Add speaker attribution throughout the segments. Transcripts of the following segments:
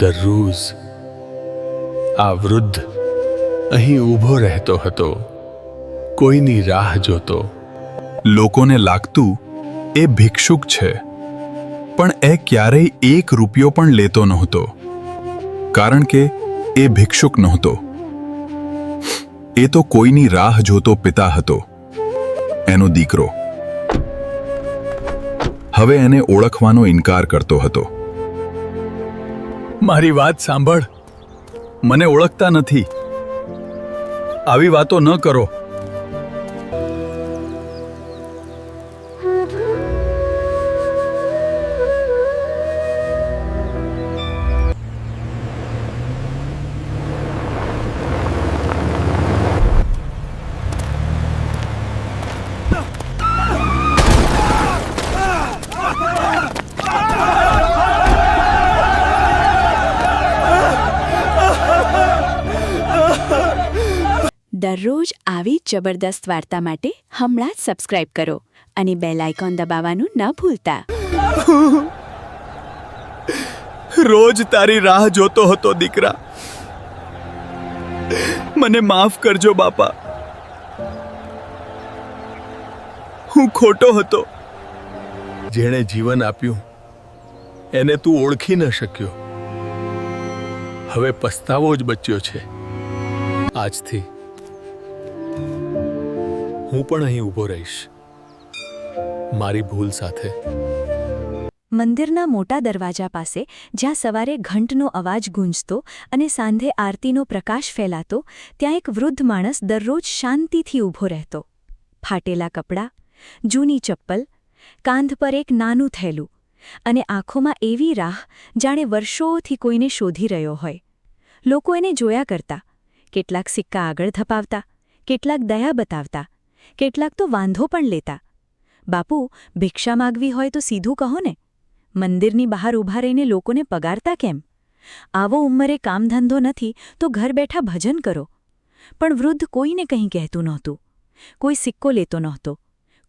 Speaker 1: દરરોજ આ વૃદ્ધ અહીં ઊભો રહેતો હતો, કોઈની રાહ જોતો.
Speaker 2: લોકોને લાગતું એ ભિક્ષુક છે, પણ એ ક્યારેય 1 રૂપિયો પણ લેતો નહોતો, કારણ કે એ ભિક્ષુક નહોતો. એ તો કોઈની રાહ જોતો પિતા હતો, એનો દીકરો. હવે એને ઓળખવાનો ઇનકાર કરતો હતો.
Speaker 1: મારી વાત સાંભળ, મને ઓળખતા નથી. આવી વાતો ન કરો.
Speaker 3: દરરોજ આવી જબરદસ્ત વાર્તા માટે હમણાં જ સબસ્ક્રાઇબ કરો અને બેલ આઇકોન દબાવવાનું ન ભૂલતા.
Speaker 1: રોજ તારી રાહ જોતો હતો દીકરા. મને માફ કરજો બાપા. હું ખોટો હતો. જેણે જીવન આપ્યું એને તું ઓળખી ન શક્યો. હવે પસ્તાવો જ બચ્યો છે. આજથી હું પણ અહીં ઊભો રહીશ, મારી ભૂલ સાથે.
Speaker 3: મંદિરના મોટા દરવાજા પાસે, જ્યાં સવારે ઘંટનો અવાજ ગૂંજતો અને સાંજે આરતીનો પ્રકાશ ફેલાતો, ત્યાં એક વૃદ્ધ માણસ દરરોજ શાંતિથી ઊભો રહેતો. ફાટેલા કપડાં, જૂની ચપ્પલ, કાંધ પર એક નાનું થેલું અને આંખોમાં એવી રાહ જાણે વર્ષોથી કોઈને શોધી રહ્યો હોય. લોકો એને જોયા કરતા, કેટલાક સિક્કા આગળ ધપાવતા, કેટલાક દયા બતાવતા, કેટલાક તો વાંધો પણ લેતા. બાપુ, ભિક્ષા માગવી હોય તો સીધું કહો ને. મંદિરની બહાર ઊભા રહીને લોકોને પગારતા કેમ? આવો ઉંમરે કામધંધો નથી તો ઘર બેઠા ભજન કરો. પણ વૃદ્ધ કોઈને કંઈ કહેતું નહોતું. કોઈ સિક્કો લેતો નહોતો,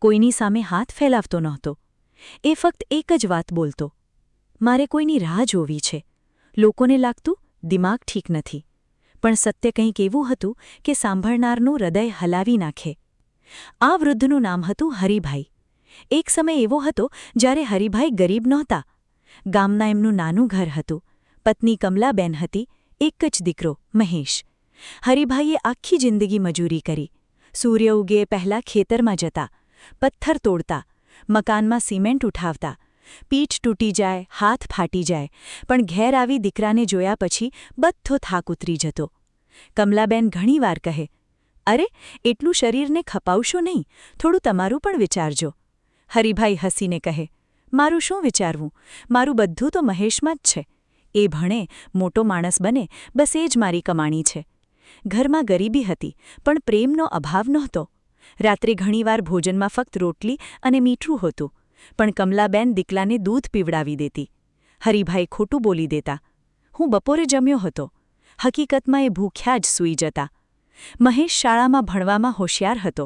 Speaker 3: કોઈની સામે હાથ ફેલાવતો નહોતો. એ ફક્ત એક જ વાત બોલતો: મારે કોઈની રાહ જોવી છે. લોકોને લાગતું દિમાગ ઠીક નથી, પણ સત્ય કંઈક એવું હતું કે સાંભળનારનું હૃદય હલાવી નાખે. આ વૃદ્ધનું નામ હતું હરિભાઈ. એક સમય એવો હતો જ્યારે હરિભાઈ ગરીબ નહોતા. ગામના એમનું નાનું ઘર હતું. પત્ની કમલાબેન હતી, એક જ દીકરો મહેશ. હરિભાઈએ આખી જિંદગી મજૂરી કરી. સૂર્ય ઉગે પહેલાં ખેતરમાં જતા, પથ્થર તોડતા, મકાનમાં સિમેન્ટ ઉઠાવતા. પીઠ તૂટી જાય, હાથ ફાટી જાય, પણ ઘેર આવી દીકરાને જોયા પછી બધો થાક ઉતરી જતો. કમલાબેન ઘણીવાર કહે, અરે, એટલું શરીરને ખપાવશો નહીં, થોડું તમારું પણ વિચારજો. હરિભાઈ હસીને કહે, મારું શું વિચારવું? મારું બધું તો મહેશમાં જ છે. એ ભણે, મોટો માણસ બને, બસ એ જ મારી કમાણી છે. ઘરમાં ગરીબી હતી, પણ પ્રેમનો અભાવ નહોતો. રાત્રે ઘણીવાર ભોજનમાં ફક્ત રોટલી અને મીઠું હતું, પણ કમલાબેન દીકલાને દૂધ પીવડાવી દેતી. હરિભાઈ ખોટું બોલી દેતા: હું બપોરે જમ્યો હતો. હકીકતમાં એ ભૂખ્યા જ સૂઈ જતા. મહેશ શાળામાં ભણવામાં હોશિયાર હતો.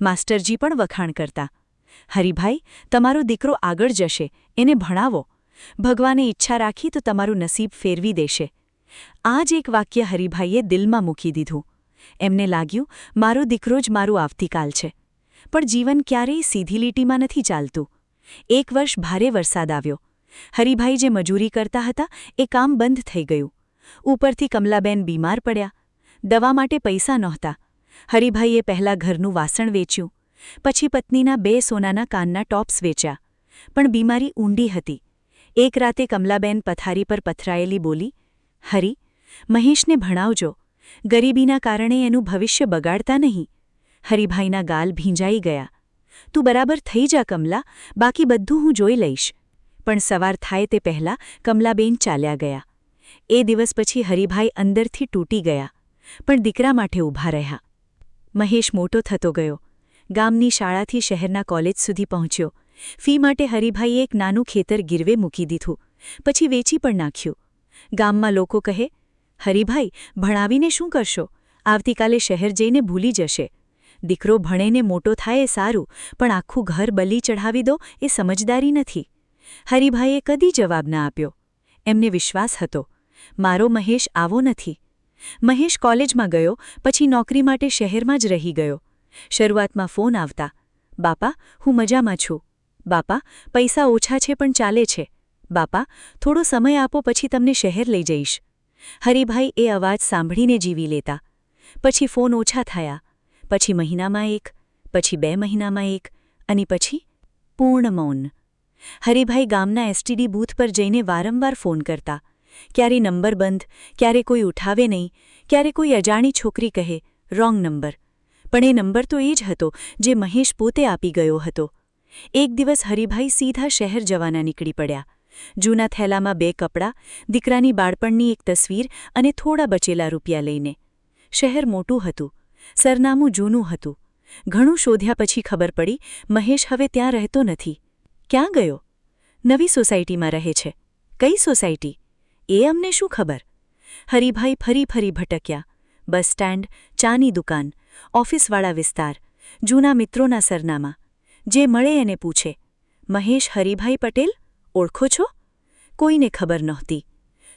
Speaker 3: માસ્ટરજી પણ વખાણ કરતા: હરિભાઈ, તમારો દીકરો આગળ જશે, એને ભણાવો. ભગવાને ઈચ્છા રાખી તો તમારું નસીબ ફેરવી દેશે. આ જ એક વાક્ય હરિભાઈએ દિલમાં મૂકી દીધું. એમને લાગ્યું, મારો દીકરો જ મારું આવતીકાલ છે. પણ જીવન ક્યારેય સીધી લીટીમાં નથી ચાલતું. એક વર્ષ ભારે વરસાદ આવ્યો. હરિભાઈ જે મજૂરી કરતા હતા એ કામ બંધ થઈ ગયું. ઉપરથી કમલાબેન બીમાર પડ્યા. દવા માટે પૈસા નહોતા. હરિભાઈએ પહેલાં ઘરનું વાસણ વેચ્યું, પછી પત્નીના 2 સોનાના કાનના ટોપ્સ વેચ્યા. પણ બીમારી ઊંડી હતી. એક રાતે કમલાબેન પથારી પર પથરાયેલી બોલી: હરી, મહેશને ભણાવજો. ગરીબીના કારણે એનું ભવિષ્ય બગાડતા નહીં. હરિભાઈના ગાલ ભીંજાઈ ગયા. તું બરાબર થઈ જા કમલા, બાકી બધું હું જોઈ લઈશ. પણ સવાર થાય તે પહેલાં કમલાબેન ચાલ્યા ગયા. એ દિવસ પછી હરિભાઈ અંદરથી તૂટી ગયા, પણ દીકરા માટે ઊભા રહ્યા. મહેશ મોટો થતો ગયો. ગામની શાળાથી શહેરના કોલેજ સુધી પહોંચ્યો. ફી માટે હરિભાઈએ એક નાનું ખેતર ગીરવે મૂકી દીધું, પછી વેચી પણ નાખ્યું. ગામમાં લોકો કહે, હરિભાઈ, ભણાવીને શું કરશો? આવતીકાલે શહેર જઈને ભૂલી જશે. દીકરો ભણેને મોટો થાય એ સારું, પણ આખું ઘર બલી ચઢાવી દો એ સમજદારી નથી. હરિભાઈએ કદી જવાબ ના આપ્યો. એમને વિશ્વાસ હતો, મારો મહેશ આવો નથી. મહેશ કોલેજમાં ગયો, પછી નોકરી માટે શહેરમાં જ રહી ગયો. શરૂઆતમાં ફોન આવતા, બાપા હું મજામાં છું, બાપા પૈસા ઓછા છે પણ ચાલે છે, બાપા થોડો સમય આપો પછી તમને શહેર લઈ જઈશ. હરિભાઈ એ અવાજ સાંભળીને જીવી લેતા. પછી ફોન ઓછા થયા, પછી મહિનામાં એક, પછી 2 મહિનામાં એક, અને પછી પૂર્ણ મૌન. હરિભાઈ ગામના એસટીડી બૂથ પર જઈને વારંવાર ફોન કરતા. ક્યારે નંબર બંધ, ક્યારે કોઈ ઉઠાવે નહીં, ક્યારે કોઈ અજાણી છોકરી કહે રોંગ નંબર. પણ એ નંબર તો એ જ હતો જે મહેશ પોતે આપી ગયો હતો. એક દિવસ હરિભાઈ સીધા શહેર જવાના નીકળી પડ્યા. જૂના થેલામાં 2 કપડાં, દીકરાની બાળપણની એક તસવીર અને થોડા બચેલા રૂપિયા લઈને. શહેર મોટું હતું, સરનામું જૂનું હતું. ઘણું શોધ્યા પછી ખબર પડી મહેશ હવે ત્યાં રહેતો નથી. ક્યાં ગયો? નવી સોસાયટીમાં રહે છે. કઈ સોસાયટી? એ અમને શું ખબર? હરિભાઈ ફરી ફરી ભટક્યા. બસ સ્ટેન્ડ, ચાની દુકાન, ઓફિસવાળા વિસ્તાર, જૂના મિત્રોના સરનામા. જે મળે એને પૂછે, મહેશ હરિભાઈ પટેલ ઓળખો છો? કોઈને ખબર નહોતી.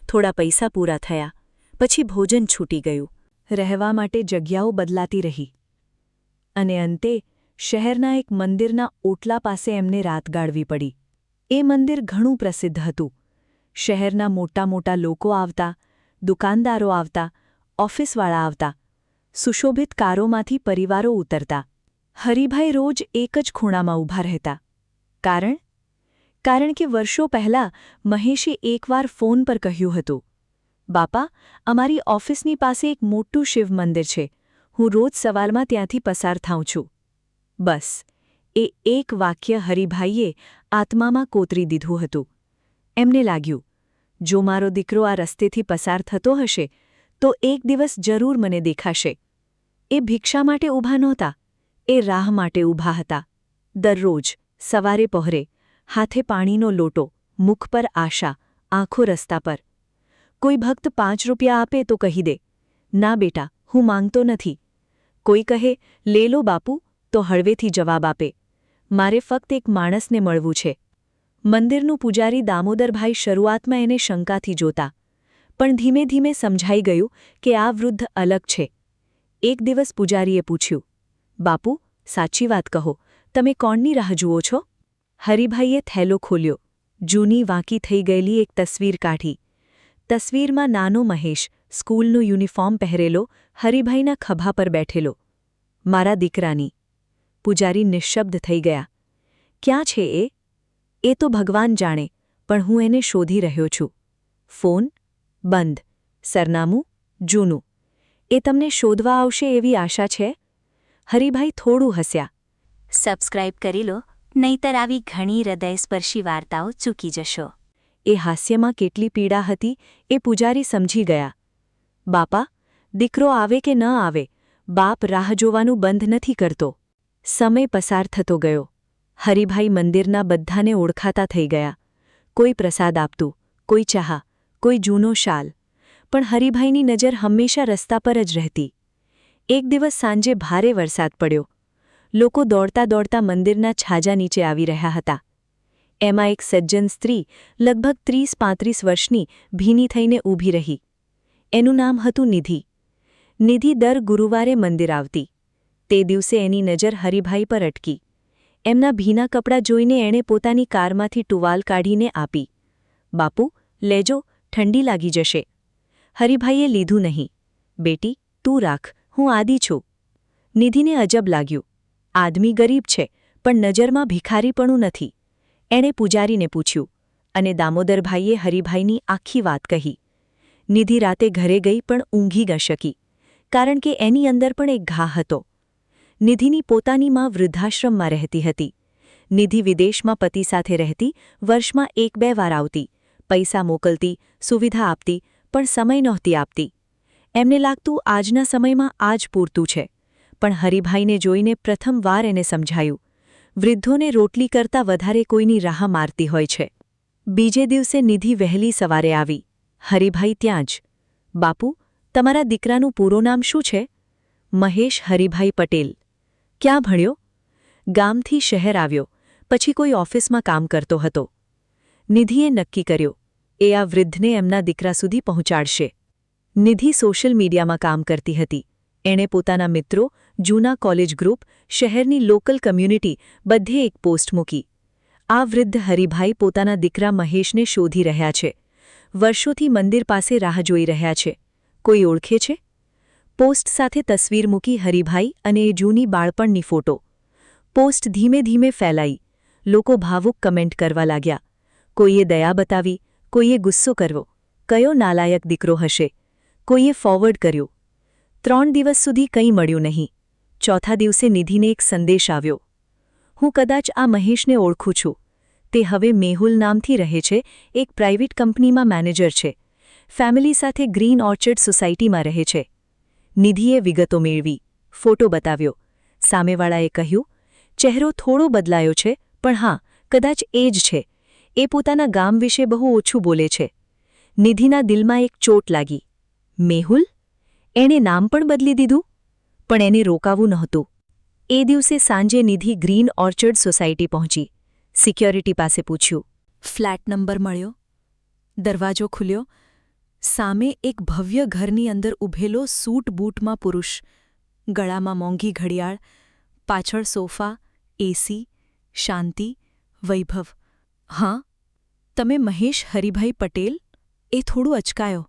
Speaker 3: થોડા પૈસા પૂરા થયા, પછી ભોજન છૂટી ગયું. રહેવા માટે જગ્યાઓ બદલાતી રહી. અને અંતે શહેરના એક મંદિરના ઓટલા પાસે એમને રાત ગાળવી પડી. એ મંદિર ઘણું પ્રસિદ્ધ હતું. શહેરના મોટા મોટા લોકો આવતા, દુકાનદારો આવતા, ઓફિસવાળા આવતા. સુશોભિત કારોમાંથી પરિવારો ઉતરતા. હરિભાઈ રોજ એક જ ખૂણામાં ઊભા રહેતા. કારણ કે વર્ષો પહેલાં મહેશે એકવાર ફોન પર કહ્યું હતું, બાપા અમારી ઓફિસની પાસે એક મોટું શિવ મંદિર છે, હું રોજ સવારમાં ત્યાંથી પસાર થાઉં છું. બસ એ એક વાક્ય હરિભાઈએ આત્મામાં કોતરી દીધું હતું. એમને લાગ્યું, જો મારો દીકરો આ રસ્તેથી પસાર થતો હશે તો એક દિવસ જરૂર મને દેખાશે. એ ભિક્ષા માટે ઊભા નહોતા, એ રાહ માટે ઊભા હતા. દરરોજ સવારે પહોરે, હાથે પાણીનો લોટો, મુખ પર આશા, આંખો રસ્તા પર. કોઈ ભક્ત 5 રૂપિયા આપે તો કહી દે, ના બેટા હું માંગતો નથી. કોઈ કહે લે લો બાપુ તો હળવેથી જવાબ આપે, મારે ફક્ત એક માણસને મળવું છે. મંદિરનું પૂજારી દામોદરભાઈ શરૂઆતમાં એને શંકાથી જોતા, પણ ધીમે ધીમે સમજાઈ ગયું કે આ વૃદ્ધ અલગ છે. એક દિવસ પૂજારીએ પૂછ્યું, બાપુ સાચી વાત કહો, તમે કોણની રાહ જુઓ છો? હરિભાઈએ થેલો ખોલ્યો, જૂની વાંકી થઈ ગયેલી એક તસવીર કાઢી. તસવીરમાં નાનો મહેશ, સ્કૂલનું યુનિફોર્મ પહેરેલો, હરિભાઈના ખભા પર બેઠેલો. મારા દીકરાની. પૂજારી નિશ્શબ્દ થઈ ગયા. ક્યાં છે એ? એ તો ભગવાન જાણે, પણ હું એને શોધી રહ્યો છું. ફોન બંધ, સરનામું જૂનું. એ તમને શોધવા આવશે એવી આશા છે? હરિભાઈ થોડું હસ્યા.
Speaker 4: સબસ્ક્રાઇબ કરી લો, નહીતર આવી ઘણી હૃદયસ્પર્શી વાર્તાઓ ચૂકી જશો.
Speaker 3: એ હાસ્યમાં કેટલી પીડા હતી એ પૂજારી સમજી ગયા. બાપા, દીકરો આવે કે ન આવે, બાપ રાહ જોવાનું બંધ નથી કરતો. સમય પસાર થતો ગયો. હરિભાઈ મંદિરના બધાને ઓળખાતા થઈ ગયા. કોઈ પ્રસાદ આપતું, કોઈ ચા, કોઈ જૂનો શાલ. પણ હરિભાઈની નજર હંમેશા રસ્તા પર જ રહેતી. એક દિવસ સાંજે ભારે વરસાદ પડ્યો. લોકો દોડતા દોડતા મંદિરના છાજા નીચે આવી રહ્યા હતા. એમાં એક સજ્જન સ્ત્રી લગભગ 30-35 વર્ષની ભીની થઈને ઊભી રહી. એનું નામ હતું નિધિ. નિધિ દર ગુરુવારે મંદિર આવતી. તે દિવસે એની નજર હરિભાઈ પર અટકી. એમના ભીના કપડાં જોઈને એણે પોતાની કારમાંથી ટુવાલ કાઢીને આપી. બાપુ લેજો, ઠંડી લાગી જશે. હરિભાઈએ લીધું નહીં. બેટી તું રાખ, હું આદી છું. નિધિને અજબ લાગ્યું. આદમી ગરીબ છે, પણ નજરમાં ભિખારીપણું નથી. એણે પૂજારીને પૂછ્યું, અને દામોદરભાઈએ હરિભાઈની આખી વાત કહી. નિધિ રાતે ઘરે ગઈ પણ ઊંઘી ન શકી, કારણ કે એની અંદર પણ એક ઘા હતો. નિધિની પોતાની માં વૃદ્ધાશ્રમમાં રહેતી હતી. નિધિ વિદેશમાં પતિ સાથે રહેતી, વર્ષમાં 1-2 વાર આવતી, પૈસા મોકલતી, સુવિધા આપતી, પણ સમય નહોતી આપતી. એમને લાગતું આજના સમયમાં આ જ પૂરતું છે. પણ હરિભાઈને જોઈને પ્રથમવાર એને સમજાયું, વૃદ્ધોને રોટલી કરતાં વધારે કોઈની રાહ મારતી હોય છે. બીજે દિવસે નિધિ વહેલી સવારે આવી. હરિભાઈ ત્યાં જ. બાપુ, તમારા દીકરાનું પૂરું નામ શું છે? મહેશ હરિભાઈ પટેલ. ક્યાં ભણ્યો? ગામથી શહેર આવ્યો, પછી કોઈ ઓફિસમાં કામ કરતો હતો. નિધિએ નક્કી કર્યો, એ આ વૃદ્ધને એમના દીકરા સુધી પહોંચાડશે. નિધિ સોશિયલ મીડિયામાં કામ કરતી હતી. એણે પોતાના મિત્રો, જૂના કોલેજ ગ્રુપ, શહેરની લોકલ કમ્યુનિટી બધે એક પોસ્ટ મૂકી. આ વૃદ્ધ હરિભાઈ પોતાના દીકરા મહેશને શોધી રહ્યા છે. વર્ષોથી મંદિર પાસે રાહ જોઈ રહ્યા છે. કોઈ ઓળખે છે? પોસ્ટ સાથે તસવીર મૂકી હરિભાઈ અને એ જૂની બાળપણની ફોટો. પોસ્ટ ધીમે ધીમે ફેલાઈ. લોકો ભાવુક કમેન્ટ કરવા લાગ્યા. કોઈએ દયા બતાવી, કોઈએ ગુસ્સો કરવો. કયો નાલાયક દીકરો હશે? કોઈએ ફોરવર્ડ કર્યું. 3 દિવસ સુધી કંઈ મળ્યું નહીં. ચોથા દિવસે નિધિને એક સંદેશ આવ્યો. હું કદાચ આ મહેશને ઓળખું છું. તે હવે મેહુલ નામથી રહે છે, એક પ્રાઇવેટ કંપનીમાં મેનેજર છે. ફેમિલી સાથે ગ્રીન ઓર્ચર્ડ સોસાયટીમાં રહે છે. નિધિએ વિગતો મેળવી, ફોટો બતાવ્યો. સામેવાળાએ કહ્યું, ચહેરો થોડો બદલાયો છે, પણ હા, કદાચ એ જ છે. એ પોતાના ગામ વિશે બહુ ઓછું બોલે છે. નિધિના દિલમાં એક ચોટ લાગી. મેહુલ? એણે નામ પણ બદલી દીધું? પણ એને રોકાવું નહોતું. એ દિવસે સાંજે નિધિ ગ્રીન ઓર્ચર્ડ સોસાયટી પહોંચી. સિક્યોરિટી પાસે પૂછ્યું. ફ્લેટ નંબર મળ્યો. દરવાજો ખુલ્યો. સામે એક ભવ્ય ઘરની અંદર ઊભેલો સૂટ બૂટમાં પુરુષ. ગળામાં મોંઘી ઘડિયાળ, પાછળ સોફા, એસી, શાંતિ, વૈભવ. હા, તમે મહેશ હરિભાઈ પટેલ? એ થોડું અચકાયો.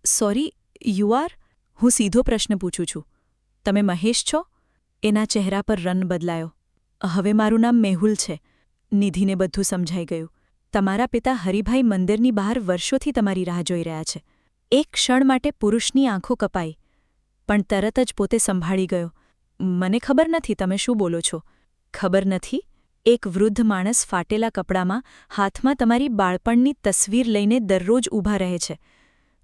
Speaker 3: Sorry, you are? હું સીધો પ્રશ્ન પૂછું છું. તમે મહેશ છો? એના ચહેરા પર રન બદલાયો. હવે મારું નામ મેહુલ છે. નિધિને બધું સમજાઈ ગયું. તમારા પિતા હરિભાઈ મંદિરની બહાર વર્ષોથી તમારી રાહ જોઈ રહ્યા છે. એક ક્ષણ માટે પુરુષની આંખો કપાઈ, પણ તરત જ પોતે સંભાળી ગયો. મને ખબર નથી તમે શું બોલો છો. ખબર નથી? એક વૃદ્ધ માણસ ફાટેલા કપડામાં, હાથમાં તમારી બાળપણની તસવીર લઈને દરરોજ ઊભા રહે છે.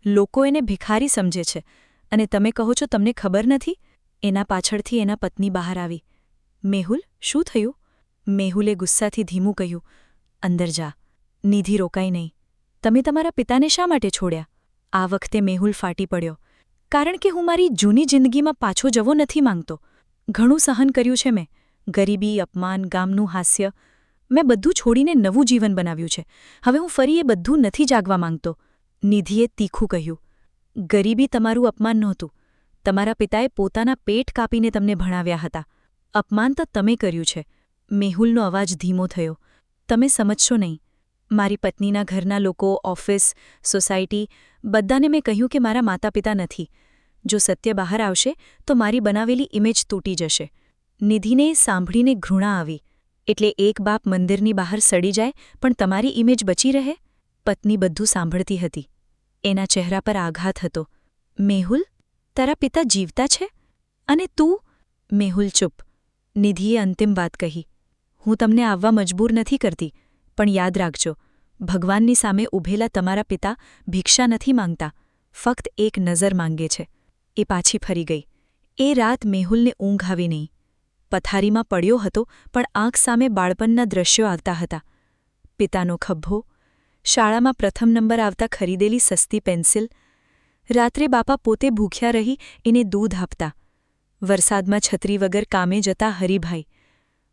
Speaker 3: લોકો એને ભિખારી સમજે છે, અને તમે કહો છો તમને ખબર નથી? એના પાછળથી એના પત્ની બહાર આવી. મેહુલ, શું થયું? મેહુલે ગુસ્સાથી ધીમું કહ્યું, અંદર જા. નિધિ રોકાઈ નહીં. તમે તમારા પિતાને શા માટે છોડ્યા? આ વખતે મેહુલ ફાટી પડ્યો. કારણ કે હું મારી જૂની જિંદગીમાં પાછો જવો નથી માંગતો. ઘણું સહન કર્યું છે મેં. ગરીબી, અપમાન, ગામનું હાસ્ય. મેં બધું છોડીને નવું જીવન બનાવ્યું છે. હવે હું ફરી એ બધું નથી જાગવા માંગતો. નિધિએ તીખું કહ્યું. ગરીબી તમારું અપમાન નહોતું. તમારા પિતાએ પોતાના પેટ કાપીને તમને ભણાવ્યા હતા. અપમાન તો તમે કર્યું છે. મેહુલનો અવાજ ધીમો થયો. તમે સમજશો નહીં. મારી પત્નીના ઘરના લોકો, ઓફિસ, સોસાયટી, બધાને મેં કહ્યું કે મારા માતા પિતા નથી. જો સત્ય બહાર આવશે તો મારી બનાવેલી ઇમેજ તૂટી જશે. નિધિને સાંભળીને ઘૃણા આવી. એટલે એક બાપ મંદિરની બહાર સડી જાય પણ તમારી ઇમેજ બચી રહે? પત્ની બધું સાંભળતી હતી. એના ચહેરા પર આઘાત હતો. મેહુલ, તારા પિતા જીવતા છે? અને તું? મેહુલ ચૂપ. નિધિએ અંતિમ વાત કહી. હું તમને આવવા મજબૂર નથી કરતી, પણ યાદ રાખજો, ભગવાનની સામે ઊભેલા તમારા પિતા ભિક્ષા નથી માંગતા, ફક્ત એક નજર માંગે છે. એ પાછી ફરી ગઈ. એ રાત મેહુલને ઊંઘ આવી નહીં. પથારીમાં પડ્યો હતો, પણ આંખ સામે બાળપણના દ્રશ્યો આવતા હતા. પિતાનો ખભ્ભો, શાળામાં પ્રથમ નંબર આવતા ખરીદેલી સસ્તી પેન્સિલ, રાત્રે બાપા પોતે ભૂખ્યા રહી એને દૂધ આપતા, વરસાદમાં છત્રી વગર કામે જતા હરિભાઈ,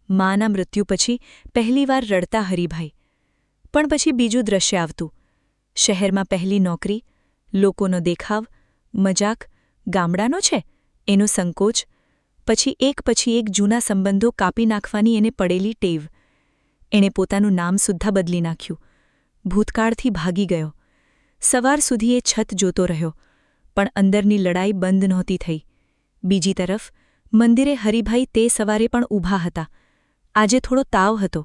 Speaker 3: માના મૃત્યુ પછી પહેલીવાર રડતા હરિભાઈ. પણ પછી બીજું દ્રશ્ય આવતું. શહેરમાં પહેલી નોકરી, લોકોનો દેખાવ, મજાક, ગામડાનો છે એનો સંકોચ, પછી એક જૂના સંબંધો કાપી નાખવાની એને પડેલી ટેવ. એણે પોતાનું નામ સુદ્ધા બદલી નાખ્યું. ભૂતકાળથી ભાગી ગયો. સવાર સુધી એ છત જોતો રહ્યો, પણ અંદરની લડાઈ બંધ નહોતી થઈ. બીજી તરફ મંદિરે હરિભાઈ તે સવારે પણ ઊભા હતા. આજે થોડો તાવ હતો,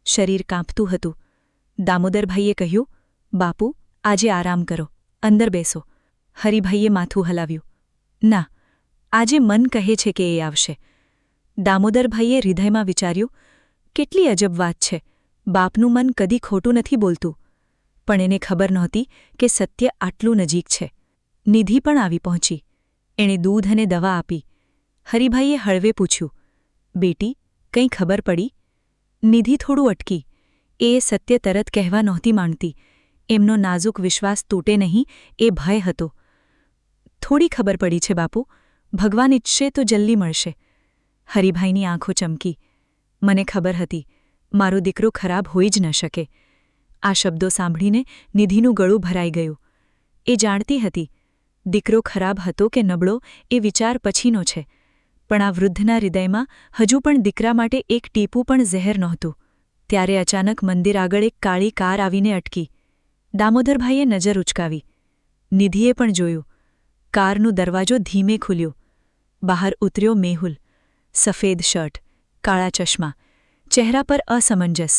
Speaker 3: શરીર કાંપતું હતું. દામોદરભાઈએ કહ્યું, બાપુ, આજે આરામ કરો, અંદર બેસો. હરિભાઈએ માથું હલાવ્યું. ના, આજે મન કહે છે કે એ આવશે. દામોદરભાઈએ હૃદયમાં વિચાર્યું, કેટલી અજબ વાત છે, બાપનું મન કદી ખોટું નથી બોલતું. પણ એને ખબર નહોતી કે સત્ય આટલું નજીક છે. નિધિ પણ આવી પહોંચી. એણે દૂધ અને દવા આપી. હરિભાઈએ હળવે પૂછ્યું, બેટી, કંઈ ખબર પડી? નિધિ થોડું અટકી. એ સત્ય તરત કહેવા નહોતી માંગતી. એમનો નાજુક વિશ્વાસ તૂટે નહીં એ ભય હતો. થોડી ખબર પડી છે બાપુ, ભગવાન ઈચ્છે તો જલ્દી મળશે. હરિભાઈની આંખો ચમકી. મને ખબર હતી, મારો દીકરો ખરાબ હોઈ જ ન શકે. આ શબ્દો સાંભળીને નિધિનું ગળું ભરાઈ ગયું. એ જાણતી હતી દીકરો ખરાબ હતો કે નબળો એ વિચાર પછીનો છે, પણ આ વૃદ્ધના હૃદયમાં હજુ પણ દીકરા માટે એક ટીપું પણ ઝેર નહોતું. ત્યારે અચાનક મંદિર આગળ એક કાળી કાર આવીને અટકી. દામોદરભાઈએ નજર ઉચકાવી. નિધિએ પણ જોયું. કારનો દરવાજો ધીમે ખુલ્યો. બહાર ઉતર્યો મેહુલ. સફેદ શર્ટ, કાળા ચશ્મા, ચહેરા પર અસમંજસ,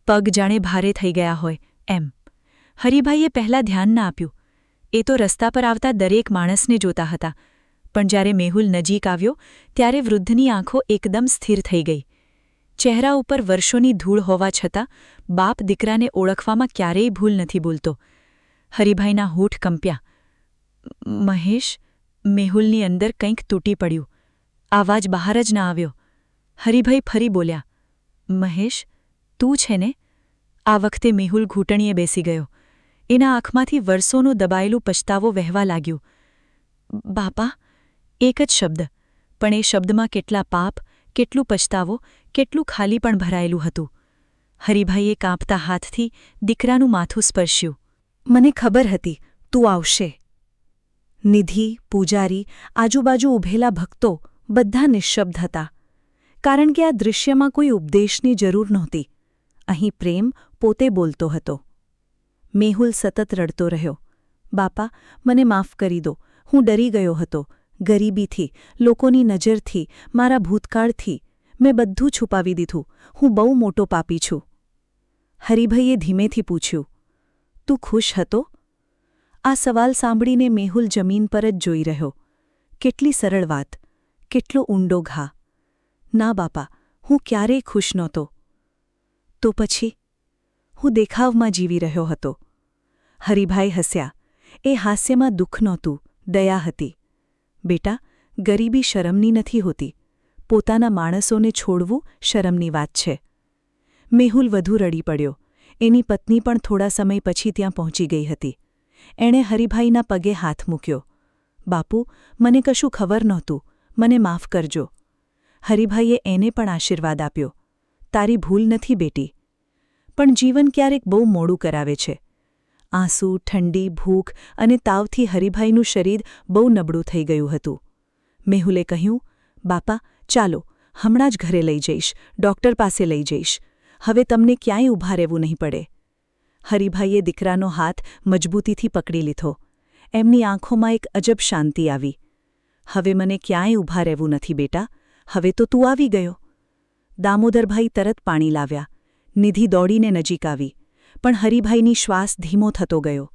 Speaker 3: પગ જાણે ભારે થઈ ગયા હોય એમ. હરિભાઈએ પહેલાં ધ્યાન ન આપ્યું. એ તો રસ્તા પર આવતા દરેક માણસને જોતા હતા, પણ જ્યારે મેહુલ નજીક આવ્યો ત્યારે વૃદ્ધની આંખો એકદમ સ્થિર થઈ ગઈ. ચહેરા ઉપર વર્ષોની ધૂળ હોવા છતાં બાપ દીકરાને ઓળખવામાં ક્યારેય ભૂલ નથી બોલતો. હરિભાઈના હોઠ કંપ્યા. મહેશ. મેહુલની અંદર કંઈક તૂટી પડ્યું. આવાજ બહાર જ ન આવ્યો. હરિભાઈ ફરી બોલ્યા, મહેશ, તું છે ને? આ વખતે મેહુલ ઘૂંટણીએ બેસી ગયો. એના આંખમાંથી વર્ષોનો દબાયેલું પછતાવો વહેવા લાગ્યું. બાપા. એક જ શબ્દ, પણ એ શબ્દમાં કેટલા પાપ, કેટલું પછતાવો, કેટલું ખાલી પણ ભરાયેલું હતું. હરિભાઈએ કાંપતા હાથથી દીકરાનું માથું સ્પર્શ્યું. મને ખબર હતી તું આવશે. નિધિ, પૂજારી, આજુબાજુ ઊભેલા ભક્તો બધા નિશ્શબ્દ હતા, કારણ કે આ દૃશ્યમાં કોઈ ઉપદેશની જરૂર નહોતી. અહીં પ્રેમ પોતે બોલતો હતો. મેહુલ સતત રડતો રહ્યો. બાપા, મને માફ કરી દો. હું ડરી ગયો હતો. ગરીબીથી, લોકોની નજરથી, મારા ભૂતકાળથી. મેં બધું છુપાવી દીધું. હું બહુ મોટો પાપી છું. હરિભાઈએ ધીમેથી પૂછ્યું, તું ખુશ હતો? આ સવાલ સાંભળીને મેહુલ જમીન પર જ જોઈ રહ્યો. કેટલી સરળ વાત, કેટલો ઊંડો ઘા. ના બાપા, હું ક્યારેય ખુશ નહોતો. તો પછી? હું દેખાવમાં જીવી રહ્યો હતો. હરિભાઈ હસ્યા. એ હાસ્યમાં દુઃખ નહોતું, દયા હતી. બેટા, ગરીબી શરમની નથી હોતી. પોતાના માણસોને છોડવું શરમની વાત છે. મેહુલ વધુ રડી પડ્યો. એની પત્ની પણ થોડા સમય પછી ત્યાં પહોંચી ગઈ હતી. એણે હરિભાઈના પગે હાથ મૂક્યો. બાપુ, મને કશું ખબર નહોતું. મને માફ કરજો. હરિભાઈએ એને પણ આશીર્વાદ આપ્યો. તારી ભૂલ નથી બેટી. પણ જીવન ક્યારેક બહુ મોડું કરાવે છે. આંસુ, ઠંડી, ભૂખ અને તાવથી હરિભાઈનું શરીર બહુ નબળું થઈ ગયું હતું. મેહુલે કહ્યું, બાપા, ચાલો, હમણાં જ ઘરે લઈ જઈશ, ડૉક્ટર પાસે લઈ જઈશ. હવે તમને ક્યાંય ઊભા રહેવું નહીં પડે. હરિભાઈએ દીકરાનો હાથ મજબૂતીથી પકડી લીધો. એમની આંખોમાં એક અજબ શાંતિ આવી. હવે મને ક્યાંય ઊભા રહેવું નથી બેટા. હવે તો તું આવી ગયો. દામોદરભાઈ તરત પાણી લાવ્યા. નિધિ દોડીને નજીક આવી. પણ હરિભાઈની શ્વાસ ધીમો થતો ગયો.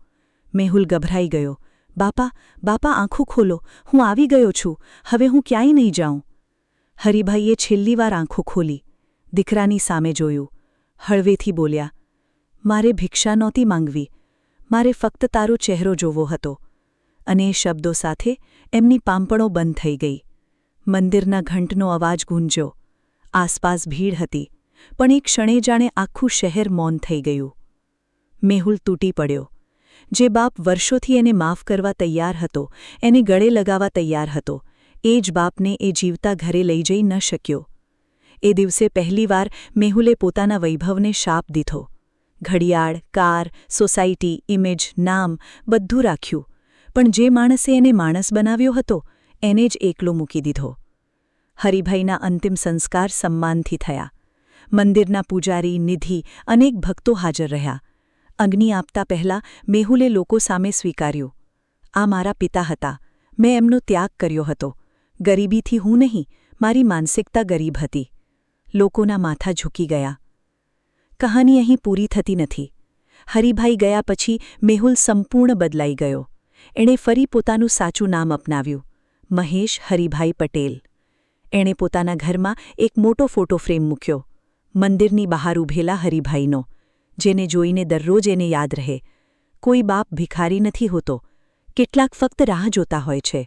Speaker 3: મેહુલ ગભરાઈ ગયો. બાપા, બાપા, આંખો ખોલો. હું આવી ગયો છું. હવે હું ક્યાંય નહીં જાઉં. હરિભાઈએ છેલ્લી વાર આંખો ખોલી. દીકરાની સામે જોયું. હળવેથી બોલ્યા, મારે ભિક્ષા નહોતી માંગવી. મારે ફક્ત તારો ચહેરો જોવો હતો. અને એ શબ્દો સાથે એમની પાંપણો બંધ થઈ ગઈ. મંદિરના ઘંટનો અવાજ ગૂંજ્યો. આસપાસ ભીડ હતી, પણ એક ક્ષણે જાણે આખું શહેર મૌન થઈ ગયું. મેહુલ તૂટી પડ્યો. જે બાપ વર્ષોથી એને માફ કરવા તૈયાર હતો, એને ગળે લગાવવા તૈયાર હતો, એ જ બાપને એ જીવતા ઘરે લઈ જઈ ન શક્યો. એ દિવસે પહેલીવાર મેહુલે પોતાના વૈભવને શાપ દીધો. ઘડિયાળ, કાર, સોસાયટી, ઇમેજ, નામ બધું રાખ્યું, પણ જે માણસે એને માણસ બનાવ્યો હતો એને જ એકલો મૂકી દીધો. હરિભાઈના અંતિમ સંસ્કાર સન્માનથી થયા. મંદિરના પૂજારી, નિધિ, અનેક ભક્તો હાજર રહ્યા. અગ્નિ આપતા પહેલાં મેહુલે લોકો સામે સ્વીકાર્યું, આ મારા પિતા હતા. મેં એમનો ત્યાગ કર્યો હતો. ગરીબીથી હું નહીં, મારી માનસિકતા ગરીબ હતી. લોકોના માથા ઝૂકી ગયા. કહાની અહીં પૂરી થતી નથી. હરિભાઈ ગયા પછી મેહુલ સંપૂર્ણ બદલાઈ ગયો. એણે ફરી પોતાનું સાચું નામ અપનાવ્યું, મહેશ હરિભાઈ પટેલ. એણે પોતાના ઘરમાં એક મોટો ફોટો ફ્રેમ મૂક્યો, મંદિરની બહાર ઊભેલા હરિભાઈનો, જેને જોઈને દરરોજ એને યાદ રહે. કોઈ બાપ ભિખારી નથી હોતો. કેટલાક ફક્ત રાહ જોતા હોય છે.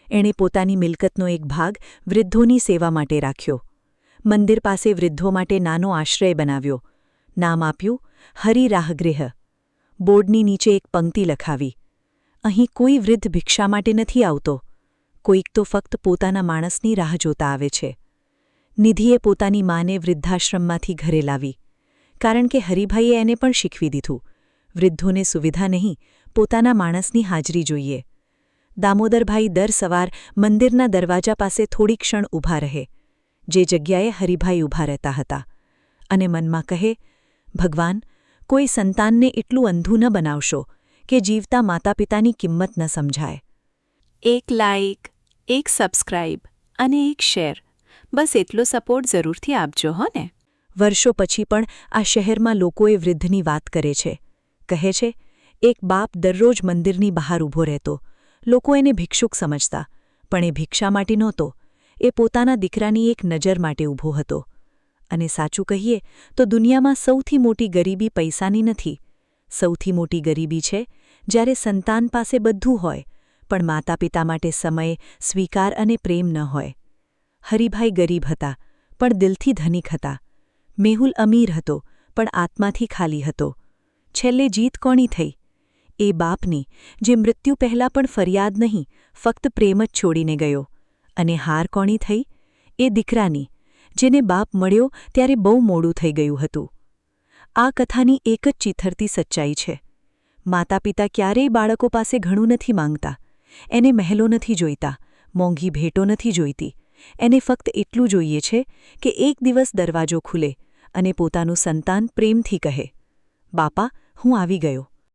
Speaker 3: એણે પોતાની મિલકતનો એક ભાગ વૃદ્ધોની સેવા માટે રાખ્યો. મંદિર પાસે વૃદ્ધો માટે નાનો આશ્રય બનાવ્યો. નામ આપ્યું હરિ રાહગૃહ. બોર્ડની નીચે એક પંક્તિ લખાવી, અહીં કોઈ વૃદ્ધ ભિક્ષા માટે નથી આવતો. કોઈક તો ફક્ત પોતાના માણસની રાહ જોતા આવે છે. નિધિએ પોતાની માને વૃદ્ધાશ્રમમાંથી ઘરે લાવી. કારણ કે હરિભાઈએ એને પણ શીખવી દીધું, વૃદ્ધોને સુવિધા નહીં, પોતાના માણસની હાજરી જોઈએ. દામોદરભાઈ દર સવાર મંદિરના દરવાજા પાસે થોડી ક્ષણ ઊભા રહે, જે જગ્યાએ હરિભાઈ ઊભા રહેતા હતા, અને મનમાં કહે, ભગવાન, કોઈ સંતાનને એટલું અંધું ન બનાવશો કે જીવતા માતાપિતાની કિંમત ન સમજાય.
Speaker 5: એક લાઇક, એક સબસ્ક્રાઇબ અને એક શેર, બસ એટલો સપોર્ટ જરૂરથી આપજો હો ને.
Speaker 3: વર્ષો પછી પણ આ શહેરમાં લોકોએ વૃદ્ધની વાત કરે છે. કહે છે, એક બાપ દરરોજ મંદિરની બહાર ઊભો રહેતો. લોકો એને ભિક્ષુક સમજતા, પણ એ ભિક્ષા માટે નહોતો, એ પોતાના દીકરાની એક નજર માટે ઊભો હતો. અને સાચું કહીએ તો દુનિયામાં સૌથી મોટી ગરીબી પૈસાની નથી. સૌથી મોટી ગરીબી છે જ્યારે સંતાન પાસે બધું હોય, પણ માતાપિતા માટે સમય, સ્વીકાર અને પ્રેમ ન હોય. હરિભાઈ ગરીબ હતા, પણ દિલથી ધનિક હતા. મેહુલ અમીર હતો, પણ આત્માથી ખાલી હતો. છેલ્લે જીત કોની થઈ? એ બાપની, જે મૃત્યુ પહેલાં પણ ફરિયાદ નહીં, ફક્ત પ્રેમ જ છોડીને ગયો. અને હાર કોની થઈ? એ દીકરાની, જેને બાપ મળ્યો ત્યારે બહુ મોડું થઈ ગયું હતું. આ કથાની એક જ ચીથરતી સચ્ચાઈ છે. માતાપિતા ક્યારેય બાળકો પાસે ઘણું નથી માંગતા. એને મહેલો નથી જોઈતા, મોંઘી ભેટો નથી જોઈતી. એને ફક્ત એટલું જોઈએ છે કે એક દિવસ દરવાજો ખુલે અને પોતાનું સંતાન પ્રેમથી કહે, બાપા, હું આવી ગયો.